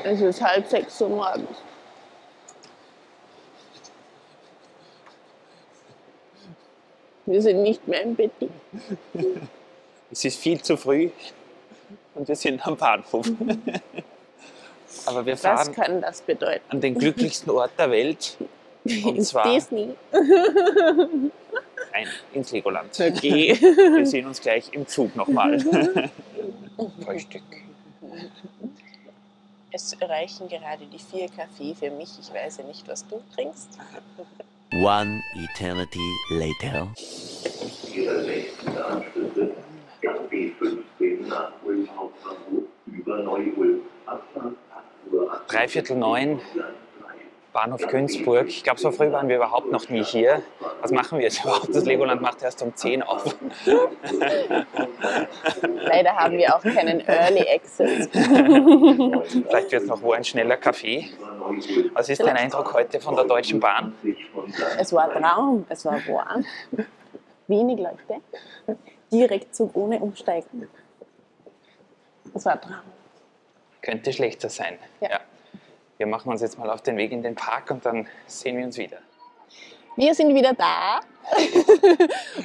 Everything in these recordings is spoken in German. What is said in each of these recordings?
Es ist 5:30 Uhr morgens. Wir sind nicht mehr im Bett. Es ist viel zu früh und wir sind am Bahnhof. Aber wir Was fahren kann das bedeuten? an den glücklichsten Ort der Welt. Und Ins zwar Disney. nein, ins Legoland. Okay. Wir sehen uns gleich im Zug nochmal. Frühstück. Es reichen gerade die 4 Kaffee für mich. Ich weiß ja nicht, was du trinkst. One eternity later. Ihre nächsten Anschlüsse ist B15 nach Ulm Hauptbahnhof über Neu-Ulm. Abfahrt 8:08 Dreiviertel 9, Bahnhof Günzburg. Ich glaube, so früh waren wir überhaupt noch nie hier. Was machen wir jetzt überhaupt? Das Legoland macht erst um 10 auf. Leider haben wir auch keinen Early Access. Vielleicht wird es noch wo ein schneller Kaffee. Was ist dein Eindruck heute von der Deutschen Bahn? Es war Traum, es war warm. Wenig Leute. Direktzug ohne Umsteigen. Es war Traum. Könnte schlechter sein. Ja. Wir machen uns jetzt mal auf den Weg in den Park und dann sehen wir uns wieder. Wir sind wieder da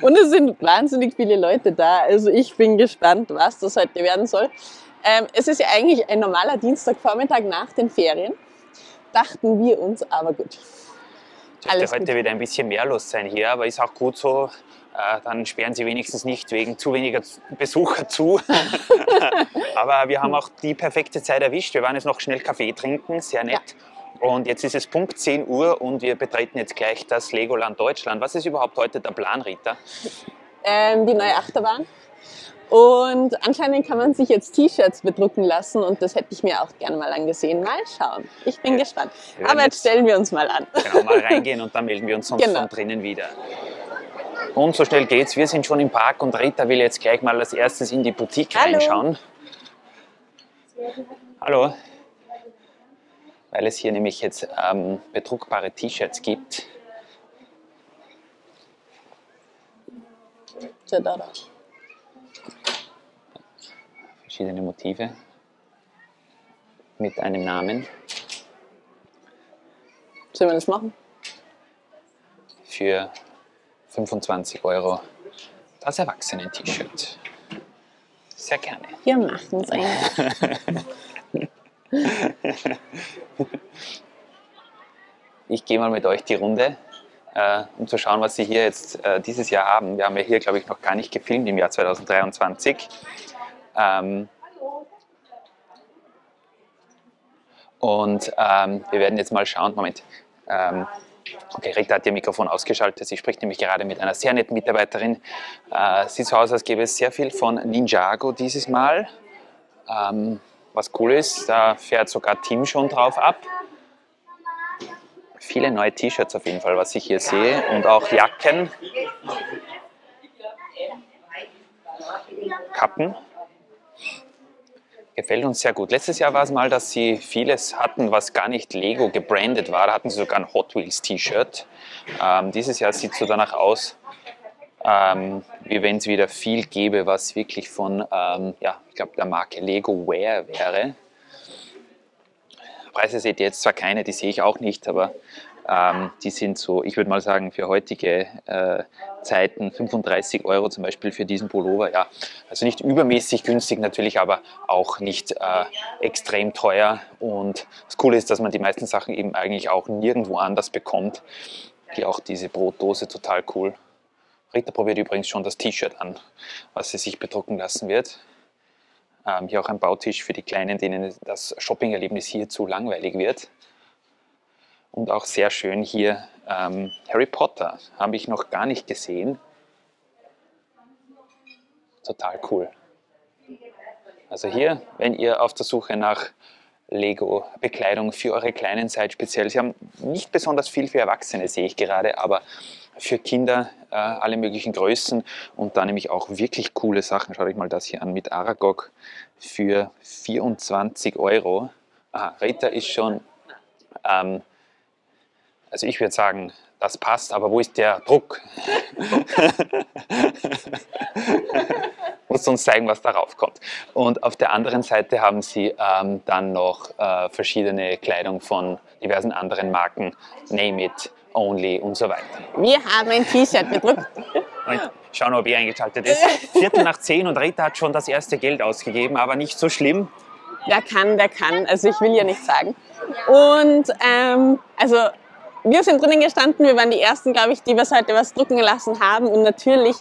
und es sind wahnsinnig viele Leute da. Also ich bin gespannt, was das heute werden soll. Es ist ja eigentlich ein normaler Dienstagvormittag nach den Ferien, dachten wir uns, aber gut. Dürfte heute wieder ein bisschen mehr los sein hier, aber ist auch gut so. Dann sperren sie wenigstens nicht wegen zu weniger Besucher zu. Aber wir haben auch die perfekte Zeit erwischt. Wir waren jetzt noch schnell Kaffee trinken, sehr nett. Ja. Und jetzt ist es Punkt 10 Uhr und wir betreten jetzt gleich das Legoland Deutschland. Was ist überhaupt heute der Plan, Rita? Die neue Achterbahn. Und anscheinend kann man sich jetzt T-Shirts bedrucken lassen und das hätte ich mir auch gerne mal angesehen. Mal schauen. Ich bin gespannt. Aber jetzt stellen wir uns mal an. Genau, mal reingehen und dann melden wir uns sonst von drinnen wieder. Und so schnell geht's. Wir sind schon im Park und Rita will jetzt gleich mal als erstes in die Boutique reinschauen. Hallo. Weil es hier nämlich jetzt bedruckbare T-Shirts gibt. Verschiedene Motive mit einem Namen. Sollen wir das machen? Für 25 € das Erwachsenen-T-Shirt. Sehr gerne. Wir machen es eigentlich. Ich gehe mal mit euch die Runde, um zu schauen, was Sie hier jetzt dieses Jahr haben. Wir haben ja hier, glaube ich, noch gar nicht gefilmt im Jahr 2023. Und wir werden jetzt mal schauen. Moment. Okay, Rita hat ihr Mikrofon ausgeschaltet. Sie spricht nämlich gerade mit einer sehr netten Mitarbeiterin. Sieht so aus, als gäbe es sehr viel von Ninjago dieses Mal. Was cool ist, da fährt sogar Tim schon drauf ab. Viele neue T-Shirts auf jeden Fall, was ich hier sehe. Und auch Jacken. Kappen. Gefällt uns sehr gut. Letztes Jahr war es mal, dass sie vieles hatten, was gar nicht Lego gebrandet war. Da hatten sie sogar ein Hot Wheels T-Shirt. Dieses Jahr sieht es so danach aus, wie wenn es wieder viel gäbe, was wirklich von, ich glaube, der Marke Lego Wear wäre. Preise seht ihr jetzt zwar keine, die sehe ich auch nicht, aber die sind so, ich würde mal sagen, für heutige Zeiten 35 € zum Beispiel für diesen Pullover. Ja, also nicht übermäßig günstig natürlich, aber auch nicht extrem teuer. Und das Coole ist, dass man die meisten Sachen eben eigentlich auch nirgendwo anders bekommt. Hier auch diese Brotdose, total cool. Rita probiert übrigens schon das T-Shirt an, was sie sich bedrucken lassen wird. Hier auch ein Bautisch für die Kleinen, denen das Shopping-Erlebnis hier zu langweilig wird. Und auch sehr schön hier Harry Potter, habe ich noch gar nicht gesehen. Total cool. Also hier, wenn ihr auf der Suche nach Lego-Bekleidung für eure Kleinen seid, speziell. Sie haben nicht besonders viel für Erwachsene, sehe ich gerade, aber für Kinder alle möglichen Größen und da nämlich auch wirklich coole Sachen. Schaut euch mal das hier an mit Aragog für 24 €. Aha, Rita ist schon, also ich würde sagen, das passt, aber wo ist der Druck? musst du uns zeigen, was darauf kommt. Und auf der anderen Seite haben sie dann noch verschiedene Kleidung von diversen anderen Marken, Name It, Only und so weiter. Wir haben ein T-Shirt gedruckt. Und schauen, ob ihr eingeschaltet ist. 10:15 und Rita hat schon das erste Geld ausgegeben, aber nicht so schlimm. Der kann. Also ich will ja nichts sagen. Und also wir sind drinnen gestanden. Wir waren die Ersten, glaube ich, die heute was drucken gelassen haben. Und natürlich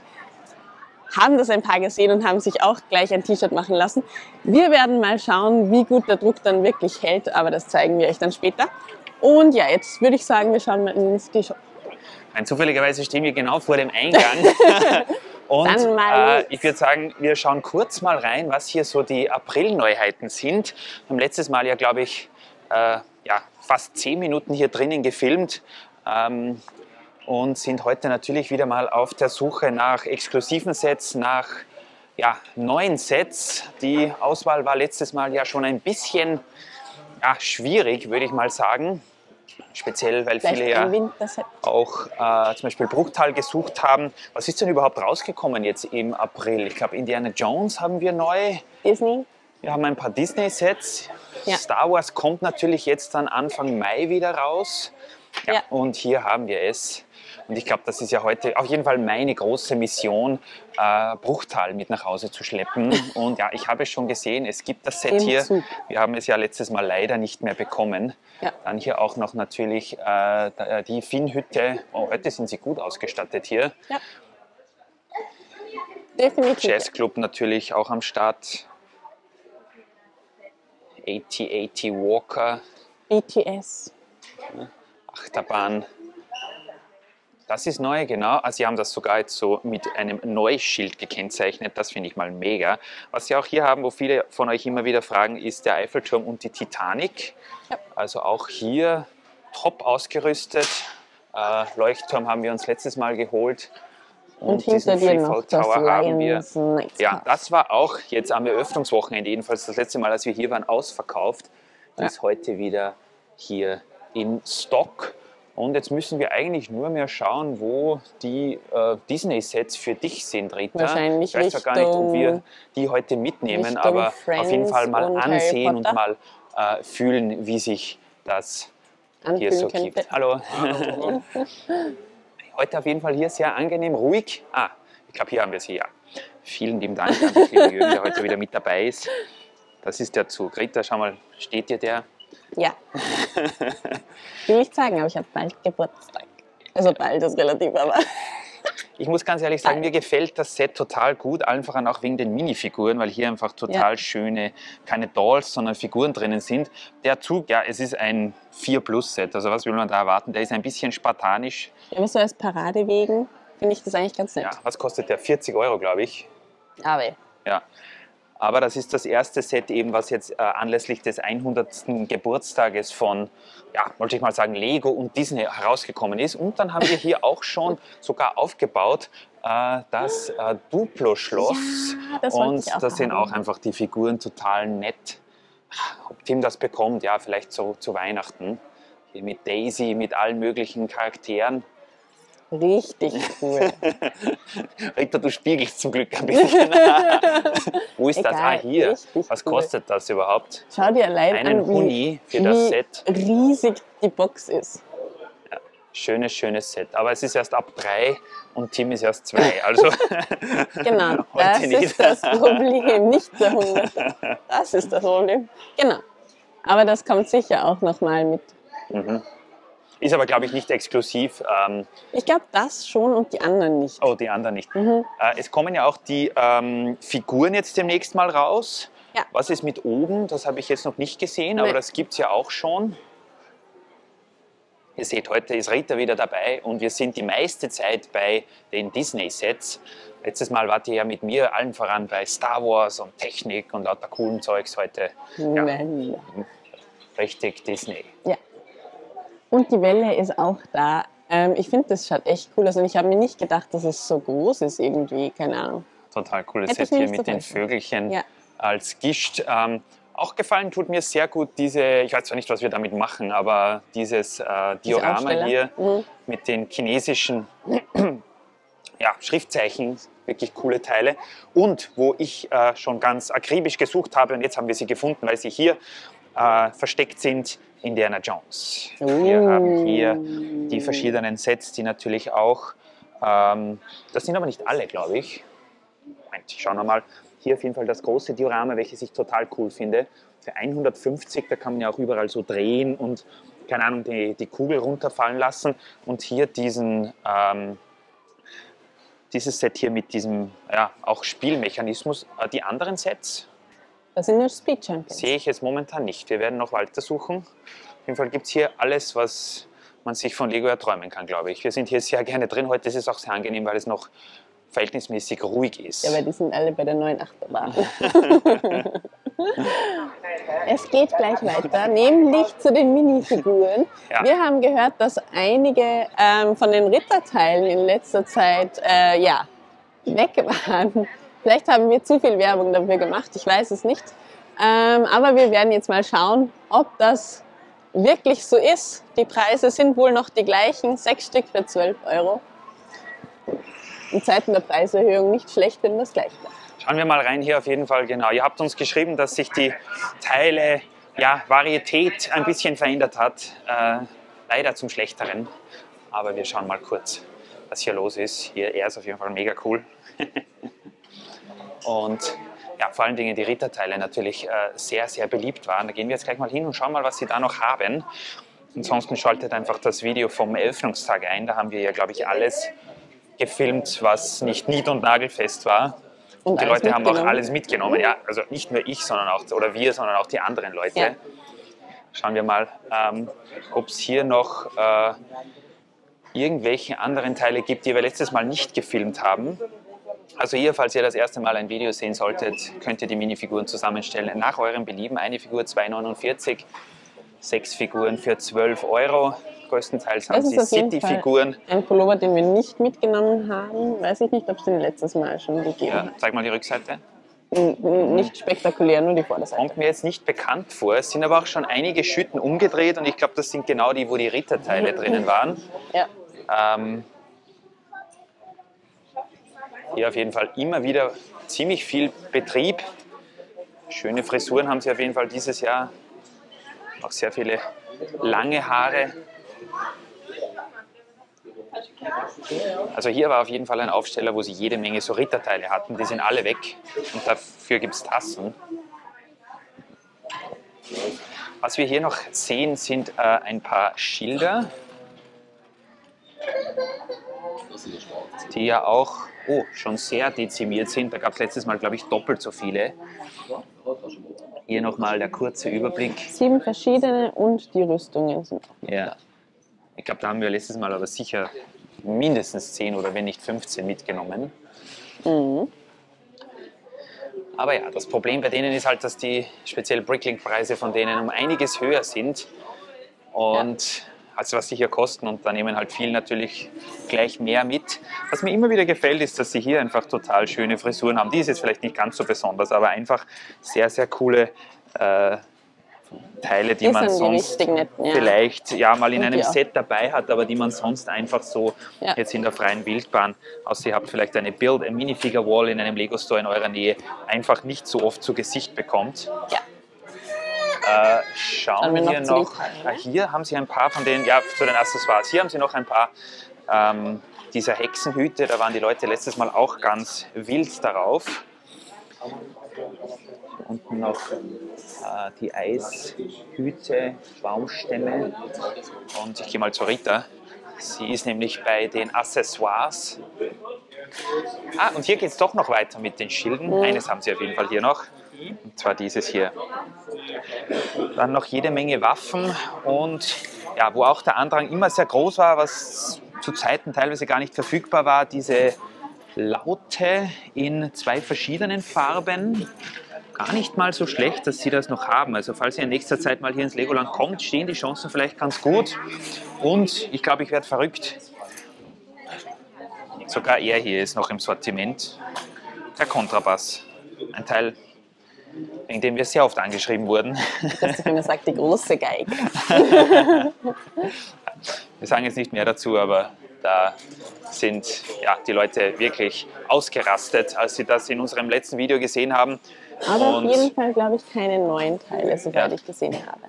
haben das ein paar gesehen und haben sich auch gleich ein T-Shirt machen lassen. Wir werden mal schauen, wie gut der Druck dann wirklich hält. Aber das zeigen wir euch dann später. Und ja, jetzt würde ich sagen, wir schauen mal ins T-Shirt. Zufälligerweise stehen wir genau vor dem Eingang. Und ich würde sagen, wir schauen kurz mal rein, was hier so die April-Neuheiten sind. Wir haben letztes Mal ja, glaube ich, fast 10 Minuten hier drinnen gefilmt und sind heute natürlich wieder mal auf der Suche nach exklusiven Sets, nach neuen Sets. Die Auswahl war letztes Mal ja schon ein bisschen schwierig, würde ich mal sagen. Speziell, weil viele ja auch zum Beispiel Bruchtal gesucht haben. Was ist denn überhaupt rausgekommen jetzt im April? Ich glaube, Indiana Jones haben wir neu. Disney. Wir haben ein paar Disney-Sets. Ja. Star Wars kommt natürlich jetzt dann Anfang Mai wieder raus. Ja. Und hier haben wir es. Und ich glaube, das ist ja heute auf jeden Fall meine große Mission, Bruchtal mit nach Hause zu schleppen. Und ja, ich habe es schon gesehen, es gibt das Set hier. Zug. Wir haben es ja letztes Mal leider nicht mehr bekommen. Ja. Dann hier auch noch natürlich die Finnhütte. Oh, heute sind sie gut ausgestattet hier. Ja. Definitiv. Jazzclub natürlich auch am Start. 8080 Walker. BTS. Achterbahn. Das ist neu, genau. Also sie haben das sogar jetzt so mit einem Neuschild gekennzeichnet. Das finde ich mal mega. Was sie auch hier haben, wo viele von euch immer wieder fragen, ist der Eiffelturm und die Titanic. Ja. Also auch hier top ausgerüstet. Leuchtturm haben wir uns letztes Mal geholt. Und hinter dir noch das Lions Night Ja, das war auch jetzt am Eröffnungswochenende, jedenfalls das letzte Mal, als wir hier waren, ausverkauft. Ist heute wieder hier in Stock. Und jetzt müssen wir eigentlich nur mehr schauen, wo die Disney-Sets für dich sind, Rita. Wahrscheinlich ich weiß zwar gar nicht, ob wir die heute mitnehmen, aber auf jeden Fall mal ansehen und mal fühlen, wie sich das hier so gibt. Hallo. Heute auf jeden Fall hier sehr angenehm, ruhig. Ich glaube, hier haben wir sie, ja. Vielen lieben Dank an dich, lieber Jürgen, der heute wieder mit dabei ist. Das ist der Zug. Rita, schau mal, steht dir der? Ja. Will ich sagen, aber ich habe bald Geburtstag. Also bald ist relativ, aber... Ich muss ganz ehrlich sagen, mir gefällt das Set total gut, allen voran auch wegen den Minifiguren, weil hier einfach total schöne, keine Dolls, sondern Figuren drinnen sind. Der Zug, ja, es ist ein 4-Plus-Set, also was will man da erwarten? Der ist ein bisschen spartanisch. Ja, aber so als Paradewegen finde ich das eigentlich ganz nett. Ja, was kostet der? 40 Euro, glaube ich. Aber ja. Aber das ist das erste Set eben, was jetzt anlässlich des 100. Geburtstages von, wollte ich mal sagen, Lego und Disney herausgekommen ist. Und dann haben wir hier auch schon sogar aufgebaut das Duplo-Schloss. Ja, das wollte ich auch da sind haben. auch einfach die Figuren total nett. Ob Tim das bekommt, ja, vielleicht so zu Weihnachten. Hier mit Daisy, mit allen möglichen Charakteren. Richtig cool. Rita, du spiegelst zum Glück ein bisschen. Wo ist Egal, das? Hier. richtig Was cool. kostet das überhaupt? Schau dir allein Einen an, Huni für das Set. wie riesig die Box ist. Ja, schönes Set. Aber es ist erst ab 3 und Tim ist erst 2. Also Genau, heute das nicht. ist das Problem, nicht der Hunger. Das ist das Problem. Genau. Aber das kommt sicher auch nochmal mit. Ist aber, glaube ich, nicht exklusiv. Ich glaube, das schon und die anderen nicht. Oh, die anderen nicht. Es kommen ja auch die Figuren jetzt demnächst mal raus. Ja. Was ist mit oben? Das habe ich jetzt noch nicht gesehen, aber Nein. das gibt es ja auch schon. Ihr seht, heute ist Rita wieder dabei und wir sind die meiste Zeit bei den Disney-Sets. Letztes Mal wart ihr ja mit mir allen voran bei Star Wars und Technik und lauter coolen Zeugs. Heute Nein. richtig Disney. Ja. Und die Welle ist auch da. Ich finde, das schaut echt cool aus. Und ich habe mir nicht gedacht, dass es so groß ist irgendwie. Keine Ahnung. Total cooles Hätte ich Set mir hier nicht mit so den vorstellen. Vögelchen Ja. als Gischt. Auch gefallen tut mir sehr gut diese, ich weiß zwar nicht, was wir damit machen, aber dieses Diorama Aufsteller. hier mit den chinesischen ja, Schriftzeichen, wirklich coole Teile. Und wo ich schon ganz akribisch gesucht habe, und jetzt haben wir sie gefunden, weil sie hier versteckt sind, Indiana Jones. Wir haben hier die verschiedenen Sets, die natürlich auch, das sind aber nicht alle, glaube ich. Moment, schauen wir mal. Hier auf jeden Fall das große Diorama, welches ich total cool finde. Für 150, da kann man ja auch überall so drehen und, keine Ahnung, die Kugel runterfallen lassen. Und hier dieses Set hier mit diesem, ja, auch Spielmechanismus. Die anderen Sets Das sind nur Speed Champions. sehe ich jetzt momentan nicht. Wir werden noch weiter suchen. Auf jeden Fall gibt es hier alles, was man sich von Lego erträumen kann, glaube ich. Wir sind hier sehr gerne drin. Heute ist es auch sehr angenehm, weil es noch verhältnismäßig ruhig ist. Ja, weil die sind alle bei der neuen Achterbahn. Es geht gleich weiter, nämlich zu den Minifiguren. Ja. Wir haben gehört, dass einige von den Ritterteilen in letzter Zeit ja, weg waren. Vielleicht haben wir zu viel Werbung dafür gemacht, ich weiß es nicht. Aber wir werden jetzt mal schauen, ob das wirklich so ist. Die Preise sind wohl noch die gleichen, 6 Stück für 12 €. In Zeiten der Preiserhöhung nicht schlecht, wenn das gleich bleibt. Schauen wir mal rein hier auf jeden Fall, genau. Ihr habt uns geschrieben, dass sich die Teile, ja, Varietät ein bisschen verändert hat. Leider zum Schlechteren. Aber wir schauen mal kurz, was hier los ist. Hier, er ist auf jeden Fall mega cool. Und ja, vor allen Dingen die Ritterteile natürlich sehr, sehr beliebt waren. Da gehen wir jetzt gleich mal hin und schauen mal, was sie da noch haben. Ansonsten schaltet einfach das Video vom Eröffnungstag ein. Da haben wir ja, glaube ich, alles gefilmt, was nicht nied- und nagelfest war. Und die Leute haben auch alles mitgenommen. Ja, also nicht nur ich, sondern auch, oder wir, sondern auch die anderen Leute. Ja. Schauen wir mal, ob es hier noch irgendwelche anderen Teile gibt, die wir letztes Mal nicht gefilmt haben. Also hier, falls ihr das erste Mal ein Video sehen solltet, könnt ihr die Minifiguren zusammenstellen. Nach eurem Belieben, eine Figur 2,49, 6 Figuren für 12 €. Größtenteils haben sie City-Figuren. Ein Pullover, den wir nicht mitgenommen haben. Weiß ich nicht, ob es den letztes Mal schon gegeben Ja, hat. zeig mal die Rückseite. Nicht spektakulär, nur die Vorderseite. Kommt mir jetzt nicht bekannt vor. Es sind aber auch schon einige Schütten umgedreht und ich glaube, das sind genau die, wo die Ritterteile drinnen waren. Ja. Hier auf jeden Fall immer wieder ziemlich viel Betrieb. Schöne Frisuren haben sie auf jeden Fall dieses Jahr. Auch sehr viele lange Haare. Also hier war auf jeden Fall ein Aufsteller, wo sie jede Menge so Ritterteile hatten. Die sind alle weg und dafür gibt es Tassen. Was wir hier noch sehen, sind ein paar Schilder, die ja auch schon sehr dezimiert sind. Da gab es letztes Mal, glaube ich, doppelt so viele. Hier nochmal der kurze Überblick. 7 verschiedene und die Rüstungen sind auch. Ja. Ich glaube, da haben wir letztes Mal aber sicher mindestens 10 oder wenn nicht 15 mitgenommen. Mhm. Aber ja, das Problem bei denen ist halt, dass die speziell Bricklink-Preise von denen um einiges höher sind. Und als was sie hier kosten, und da nehmen halt viele natürlich gleich mehr mit. Was mir immer wieder gefällt, ist, dass sie hier einfach total schöne Frisuren haben. Die ist jetzt vielleicht nicht ganz so besonders, aber einfach sehr, sehr coole Teile, die man sonst netten, ja. vielleicht ja mal in Und einem die auch. Set dabei hat, aber die man sonst einfach so jetzt in der freien Wildbahn, außer ihr habt vielleicht eine Minifigure Wall in einem Lego Store in eurer Nähe, einfach nicht so oft zu Gesicht bekommt. Ja. Schauen wir hier noch. Hier haben sie ein paar von den, ja, zu den Accessoires. Hier haben sie noch ein paar dieser Hexenhüte. Da waren die Leute letztes Mal auch ganz wild darauf. Unten noch die Eishüte, Baumstämme. Und ich gehe mal zur Rita. Sie ist nämlich bei den Accessoires. Und hier geht es doch noch weiter mit den Schilden. Eines haben sie auf jeden Fall hier noch. Und zwar dieses hier. Dann noch jede Menge Waffen und ja, wo auch der Andrang immer sehr groß war, was zu Zeiten teilweise gar nicht verfügbar war, diese Laute in 2 verschiedenen Farben. Gar nicht mal so schlecht, dass sie das noch haben. Also falls ihr in nächster Zeit mal hier ins Legoland kommt, stehen die Chancen vielleicht ganz gut. Und ich glaube, ich werde verrückt. Sogar er hier ist noch im Sortiment. Der Kontrabass. Ein Teil, wegen dem wir sehr oft angeschrieben wurden. Dass man sagt, die große Geige. Wir sagen jetzt nicht mehr dazu, aber Da sind ja, die Leute wirklich ausgerastet, als sie das in unserem letzten Video gesehen haben. Aber auf Und jeden Fall, glaube ich, keine neuen Teile, soweit Ja. ich gesehen habe.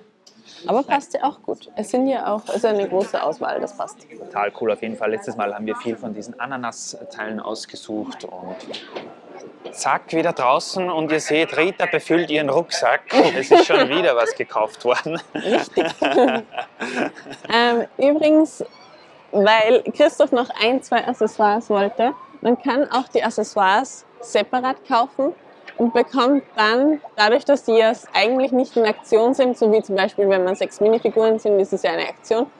Aber passt ja auch gut. Es sind ja auch, also eine große Auswahl, das passt. total cool auf jeden Fall. Letztes Mal haben wir viel von diesen Ananas-Teilen ausgesucht und zack, wieder draußen und ihr seht, Rita befüllt ihren Rucksack. Es ist schon wieder was gekauft worden. Richtig. Übrigens, weil Christoph noch 1, 2 Accessoires wollte, man kann auch die Accessoires separat kaufen und bekommt dann, dadurch, dass die ja eigentlich nicht in Aktion sind, so wie zum Beispiel, wenn man 6 Minifiguren sind, ist es ja eine Aktion,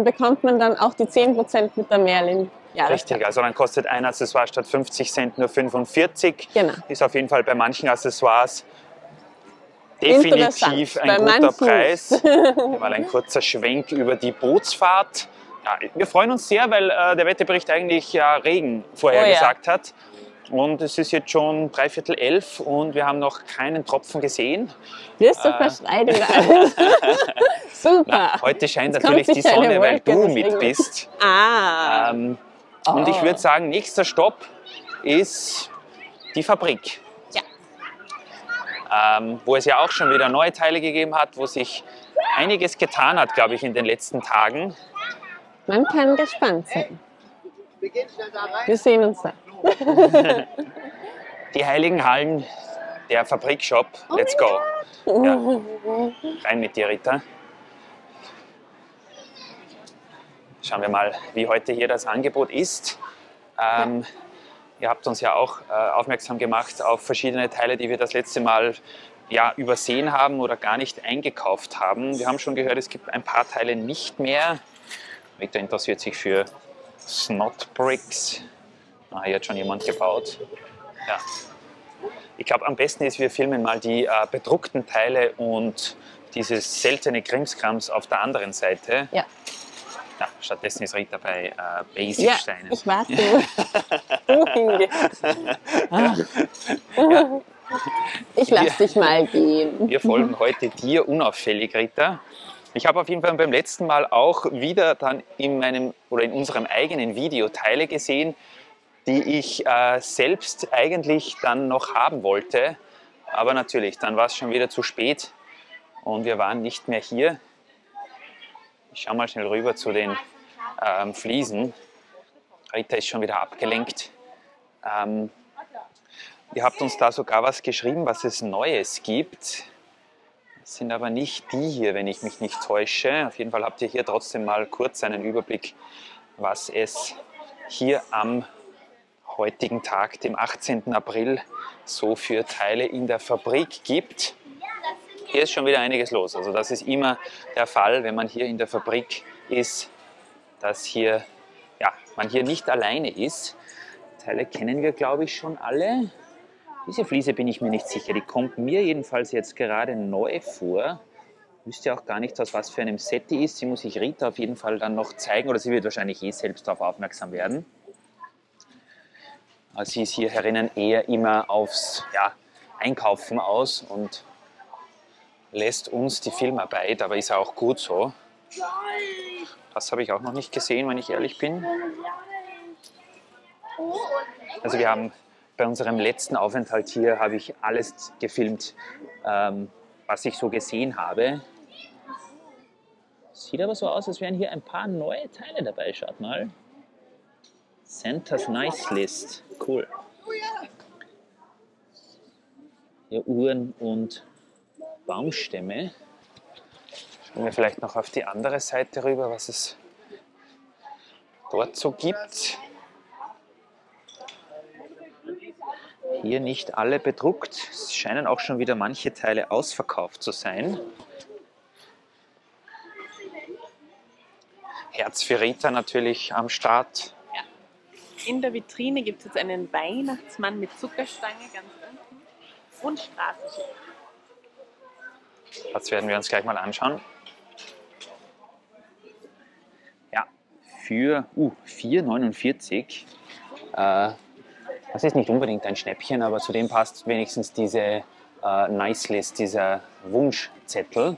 bekommt man dann auch die 10% mit der Merlin-Jahreskarte. Richtig, also dann kostet ein Accessoire statt 50 Cent nur 45. Genau. Ist auf jeden Fall bei manchen Accessoires definitiv Interessant. ein Bei guter manchen Preis. Hier mal ein kurzer Schwenk über die Bootsfahrt. Ja, wir freuen uns sehr, weil der Wetterbericht eigentlich ja Regen vorhergesagt hat. Und es ist jetzt schon 11:45 und wir haben noch keinen Tropfen gesehen. Wirst du verschreit oder alles? Super. Na, heute scheint Jetzt natürlich kommt die sicher eine Sonne, weil Wolke, du deswegen. mit bist. Ah. Und ich würde sagen, nächster Stopp ist die Fabrik. Ja. Wo es ja auch schon wieder neue Teile gegeben hat, wo sich einiges getan hat, glaube ich, in den letzten Tagen. Man kann gespannt sein. Wir sehen uns dann. Die heiligen Hallen, der Fabrikshop. Let's go. Ja. Rein mit dir, Rita. Schauen wir mal, wie heute hier das Angebot ist. Ihr habt uns ja auch aufmerksam gemacht auf verschiedene Teile, die wir das letzte Mal ja, übersehen haben oder gar nicht eingekauft haben. Wir haben schon gehört, es gibt ein paar Teile nicht mehr. Rita interessiert sich für Snot-Bricks. Ah, hier hat schon jemand gebaut. Ja. Ich glaube, am besten ist, wir filmen mal die bedruckten Teile und dieses seltene Krimskrams auf der anderen Seite. Ja. Ja, stattdessen ist Rita bei Ja, Basic-Steinen. ich warte nur. Du hingehst. Ich lass dich mal gehen. Wir folgen heute dir unauffällig, Rita. Ich habe auf jeden Fall beim letzten Mal auch wieder dann in unserem eigenen Video Teile gesehen, die ich selbst eigentlich dann noch haben wollte. Aber natürlich, dann war es schon wieder zu spät und wir waren nicht mehr hier. Ich schaue mal schnell rüber zu den Fliesen. Rita ist schon wieder abgelenkt. Ihr habt uns da sogar was geschrieben, was es Neues gibt. Das sind aber nicht die hier, wenn ich mich nicht täusche. Auf jeden Fall habt ihr hier trotzdem mal kurz einen Überblick, was es hier am heutigen Tag, dem 18. April, so für Teile in der Fabrik gibt. Hier ist schon wieder einiges los. Also das ist immer der Fall, wenn man hier in der Fabrik ist, dass hier, ja, man hier nicht alleine ist. Teile kennen wir, glaube ich, schon alle. Diese Fliese bin ich mir nicht sicher. Die kommt mir jedenfalls jetzt gerade neu vor. Ich wüsste auch gar nicht, aus was für einem Set die ist. Sie muss ich Rita auf jeden Fall dann noch zeigen oder sie wird wahrscheinlich selbst darauf aufmerksam werden. Also sie ist hier herinnen eher immer aufs Einkaufen aus und lässt uns die Filmarbeit, aber ist auch gut so. Das habe ich auch noch nicht gesehen, wenn ich ehrlich bin. Also wir haben bei unserem letzten Aufenthalt hier, habe ich alles gefilmt, was ich so gesehen habe. Sieht aber so aus, als wären hier ein paar neue Teile dabei. Schaut mal. Santa's Nice List. Cool. Hier Uhren und Baumstämme. Schauen wir vielleicht noch auf die andere Seite rüber, was es dort so gibt. Hier nicht alle bedruckt. Es scheinen auch schon wieder manche Teile ausverkauft zu sein. Herz für Rita natürlich am Start. Ja. In der Vitrine gibt es jetzt einen Weihnachtsmann mit Zuckerstange ganz unten und Straßenschild. Das werden wir uns gleich mal anschauen. Ja, für 4,49. Das ist nicht unbedingt ein Schnäppchen, aber zu dem passt wenigstens diese Nice List, dieser Wunschzettel.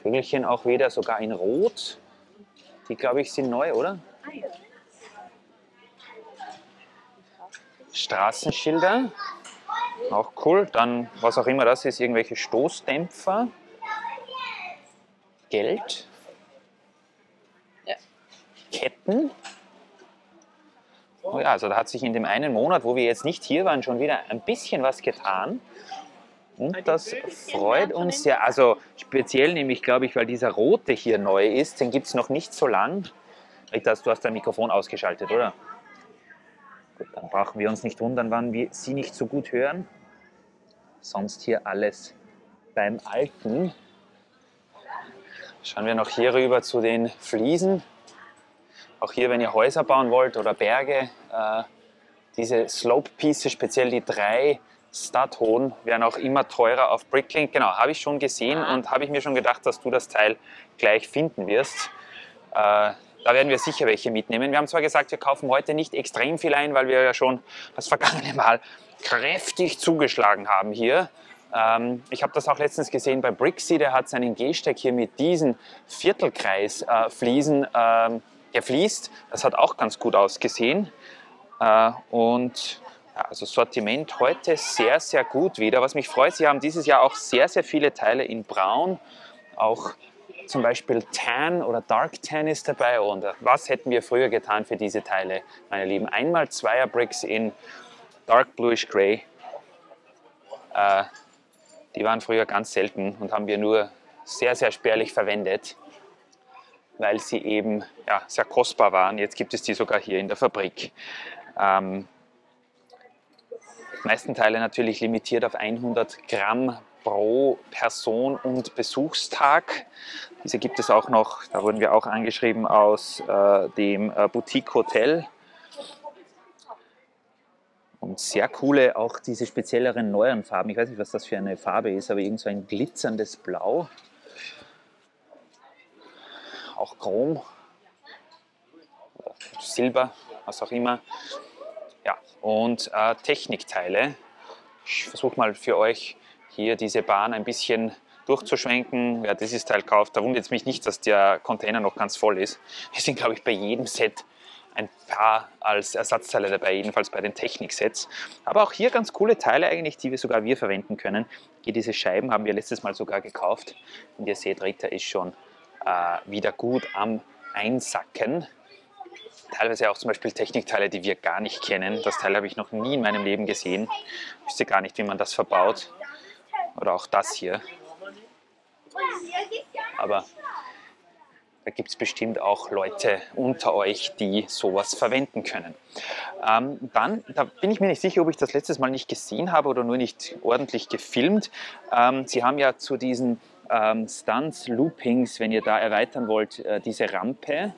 Vögelchen auch wieder, sogar in Rot. Die, glaube ich, sind neu, oder? Straßenschilder. Auch cool. Dann, was auch immer das ist, irgendwelche Stoßdämpfer. Geld. Ja. Ketten. Oh ja, also da hat sich in dem einen Monat, wo wir jetzt nicht hier waren, schon wieder ein bisschen was getan. Und das freut uns sehr. Also speziell nämlich, glaube ich, weil dieser rote hier neu ist, den gibt es noch nicht so lang. Rita, du hast dein Mikrofon ausgeschaltet, oder? Gut, dann brauchen wir uns nicht wundern, wann wir Sie nicht so gut hören. Sonst hier alles beim Alten. Schauen wir noch hier rüber zu den Fliesen. Auch hier, wenn ihr Häuser bauen wollt oder Berge, diese Slope Pieces, speziell die 3 Stud-hohen, werden auch immer teurer auf Bricklink. Genau, habe ich schon gesehen und habe ich mir schon gedacht, dass du das Teil gleich finden wirst. Da werden wir sicher welche mitnehmen. Wir haben zwar gesagt, wir kaufen heute nicht extrem viel ein, weil wir ja schon das vergangene Mal kräftig zugeschlagen haben hier. Ich habe das auch letztens gesehen bei Brixie, der hat seinen Gehsteig hier mit diesen Viertelkreis-Fliesen gefliest. Das hat auch ganz gut ausgesehen. Und ja, also Sortiment heute sehr, sehr gut wieder. Was mich freut, sie haben dieses Jahr auch sehr, sehr viele Teile in Braun. Auch zum Beispiel Tan oder Dark Tan ist dabei. Und was hätten wir früher getan für diese Teile, meine Lieben? Einmal Zweierbricks in Dark Bluish Grey. Die waren früher ganz selten und haben wir nur sehr, sehr spärlich verwendet, weil sie eben ja, sehr kostbar waren. Jetzt gibt es die sogar hier in der Fabrik. Die meisten Teile natürlich limitiert auf 100 Gramm pro Person und Besuchstag. Diese gibt es auch noch, da wurden wir auch angeschrieben, aus dem Boutique Hotel. Und sehr coole, auch diese spezielleren, neueren Farben. Ich weiß nicht, was das für eine Farbe ist, aber irgend so ein glitzerndes Blau. Auch Chrom, Silber, was auch immer. Ja, und Technikteile. Ich versuche mal für euch hier diese Bahn ein bisschen durchzuschwenken. Wer dieses Teil kauft, da wundert es mich nicht, dass der Container noch ganz voll ist. Wir sind, glaube ich, bei jedem Set ein paar als Ersatzteile dabei, jedenfalls bei den Techniksets. Aber auch hier ganz coole Teile eigentlich, die sogar wir verwenden können. Hier diese Scheiben haben wir letztes Mal sogar gekauft. Und ihr seht, Rita ist schon wieder gut am Einsacken. Teilweise auch zum Beispiel Technikteile, die wir gar nicht kennen. Das Teil habe ich noch nie in meinem Leben gesehen. Ich wüsste gar nicht, wie man das verbaut. Oder auch das hier. Aber da gibt es bestimmt auch Leute unter euch, die sowas verwenden können. Dann, da bin ich mir nicht sicher, ob ich das letztes Mal nicht gesehen habe oder nur nicht ordentlich gefilmt. Sie haben ja zu diesen Stunts, Loopings, wenn ihr da erweitern wollt, diese Rampe.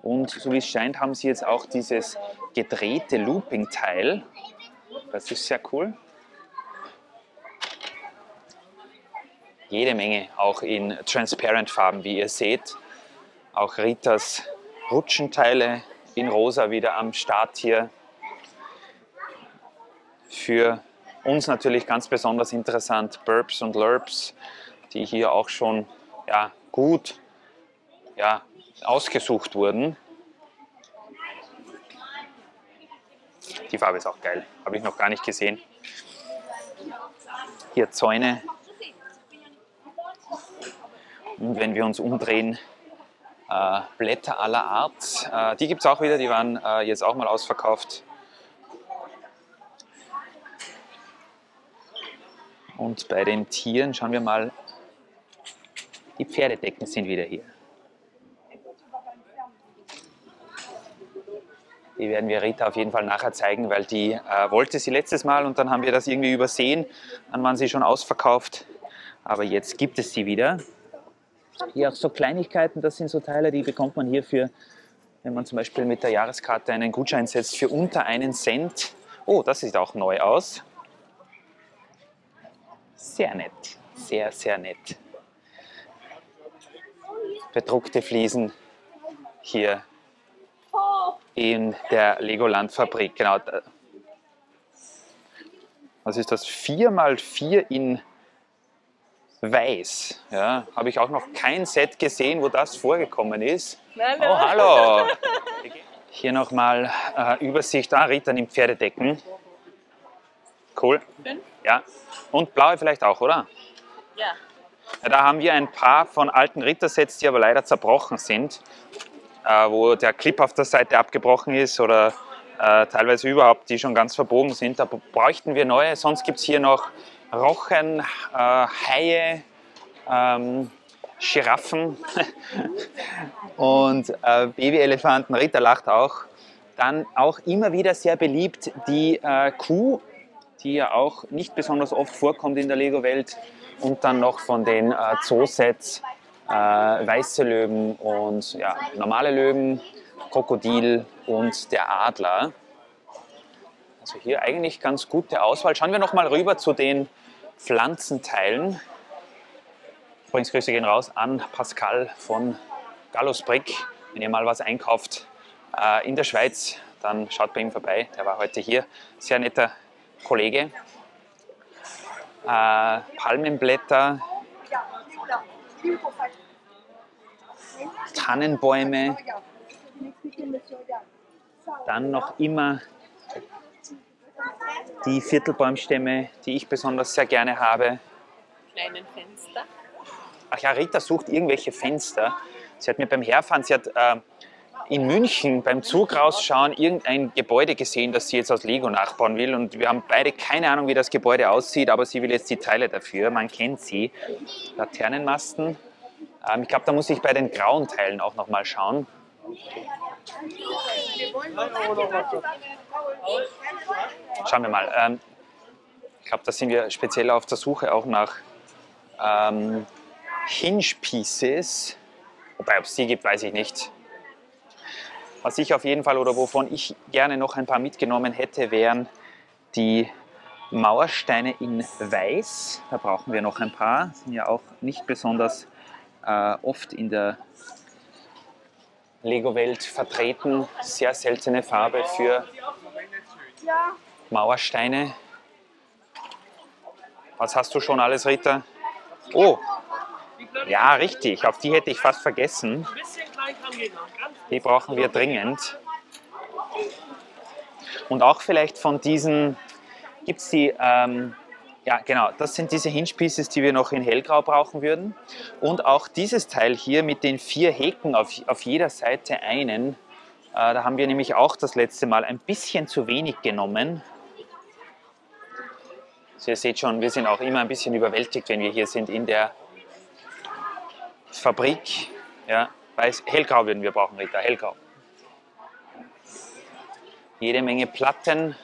Und so wie es scheint, haben sie jetzt auch dieses gedrehte Looping-Teil. Das ist sehr cool. Jede Menge, auch in Transparent-Farben, wie ihr seht. Auch Ritas Rutschenteile in rosa wieder am Start hier. Für uns natürlich ganz besonders interessant Burps und Lurps, die hier auch schon ja, gut ausgesucht wurden. Die Farbe ist auch geil, habe ich noch gar nicht gesehen. Hier Zäune. Und wenn wir uns umdrehen, Blätter aller Art. Die gibt es auch wieder, die waren jetzt auch mal ausverkauft. Und bei den Tieren schauen wir mal, die Pferdedecken sind wieder hier. Die werden wir Rita auf jeden Fall nachher zeigen, weil die wollte sie letztes Mal und dann haben wir das irgendwie übersehen. Dann waren sie schon ausverkauft, aber jetzt gibt es sie wieder. Hier auch so Kleinigkeiten, das sind so Teile, die bekommt man hier für, wenn man zum Beispiel mit der Jahreskarte einen Gutschein setzt, für unter 1 Cent. Oh, das sieht auch neu aus. Sehr nett, sehr, sehr nett. Bedruckte Fliesen hier in der Legoland-Fabrik. Genau. Was ist das? 4×4 in weiß. Ja, habe ich auch noch kein Set gesehen, wo das vorgekommen ist. Hallo. Oh, hallo! Hier nochmal Übersicht. Ah, Rita nimmt Pferdedecken. Cool. Schön. Ja. Und blaue vielleicht auch, oder? Ja. Ja, da haben wir ein paar von alten Rittersets, die aber leider zerbrochen sind, wo der Clip auf der Seite abgebrochen ist oder teilweise überhaupt, die schon ganz verbogen sind. Da bräuchten wir neue. Sonst gibt es hier noch Rochen, Haie, Giraffen und Babyelefanten. Rita lacht auch. Dann auch immer wieder sehr beliebt die Kuh, die ja auch nicht besonders oft vorkommt in der Lego-Welt. Und dann noch von den Zoosets weiße Löwen und ja, normale Löwen, Krokodil und der Adler. Also hier eigentlich ganz gute Auswahl. Schauen wir noch mal rüber zu den Pflanzenteilen. Übrigens Grüße gehen raus an Pascal von Gallusbrick. Wenn ihr mal was einkauft in der Schweiz, dann schaut bei ihm vorbei. Der war heute hier. Sehr netter Kollege. Palmenblätter, Tannenbäume, dann noch immer die Viertelbaumstämme, die ich besonders sehr gerne habe. Kleinen Fenster. Ach ja, Rita sucht irgendwelche Fenster. Sie hat mir beim Herfahren, sie hat in München beim Zug rausschauen irgendein Gebäude gesehen, das sie jetzt aus Lego nachbauen will. Und wir haben beide keine Ahnung, wie das Gebäude aussieht, aber sie will jetzt die Teile dafür. Man kennt sie. Laternenmasten. Ich glaube, da muss ich bei den grauen Teilen auch noch mal schauen. Schauen wir mal. Ich glaube, da sind wir speziell auf der Suche auch nach Hinge Pieces. Wobei, ob es die gibt, weiß ich nicht. Was ich auf jeden Fall oder wovon ich gerne noch ein paar mitgenommen hätte, wären die Mauersteine in Weiß. Da brauchen wir noch ein paar. Sind ja auch nicht besonders oft in der Lego-Welt vertreten. Sehr seltene Farbe für Mauersteine. Was hast du schon alles, Rita? Oh, ja, richtig. Auf die hätte ich fast vergessen. Die brauchen wir dringend. Und auch vielleicht von diesen, gibt es die, ja genau, das sind diese Hinge Pieces, die wir noch in hellgrau brauchen würden. Und auch dieses Teil hier mit den 4 Häken auf jeder Seite einen. Da haben wir nämlich auch das letzte Mal ein bisschen zu wenig genommen. Also ihr seht schon, wir sind auch immer ein bisschen überwältigt, wenn wir hier sind in der Fabrik. Ja, weiß, hellgrau würden wir brauchen, Rita, hellgrau. Jede Menge Platten.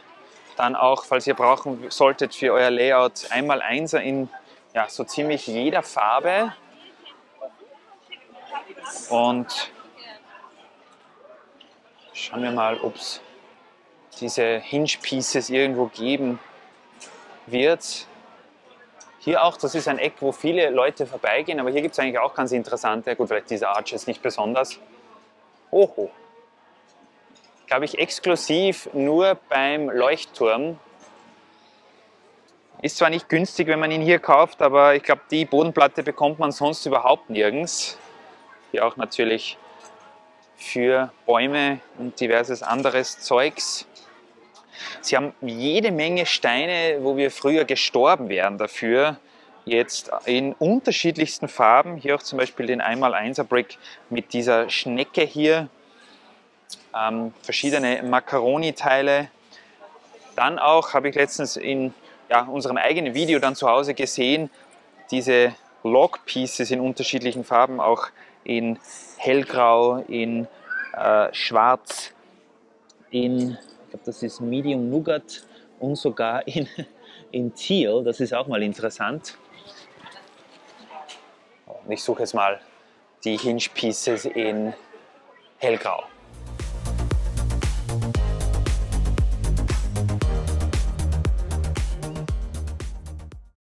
Dann auch, falls ihr brauchen solltet für euer Layout, 1x1er in ja, so ziemlich jeder Farbe. Und schauen wir mal, ob es diese Hinge Pieces irgendwo geben wird. Hier auch, das ist ein Eck, wo viele Leute vorbeigehen, aber hier gibt es eigentlich auch ganz interessante, gut, vielleicht diese Arches nicht besonders. Oho. Glaube ich, exklusiv nur beim Leuchtturm. Ist zwar nicht günstig, wenn man ihn hier kauft, aber ich glaube, die Bodenplatte bekommt man sonst überhaupt nirgends. Hier auch natürlich für Bäume und diverses anderes Zeugs. Sie haben jede Menge Steine, wo wir früher gestorben wären dafür. Jetzt in unterschiedlichsten Farben. Hier auch zum Beispiel den 1x1er Brick mit dieser Schnecke hier. Verschiedene Macaroni-Teile. Dann auch, habe ich letztens in unserem eigenen Video dann zu Hause gesehen, diese Log-Pieces in unterschiedlichen Farben, auch in hellgrau, in schwarz, in, ich glaube das ist Medium Nougat und sogar in Teal. Das ist auch mal interessant. Und ich suche jetzt mal die Hinge Pieces in hellgrau.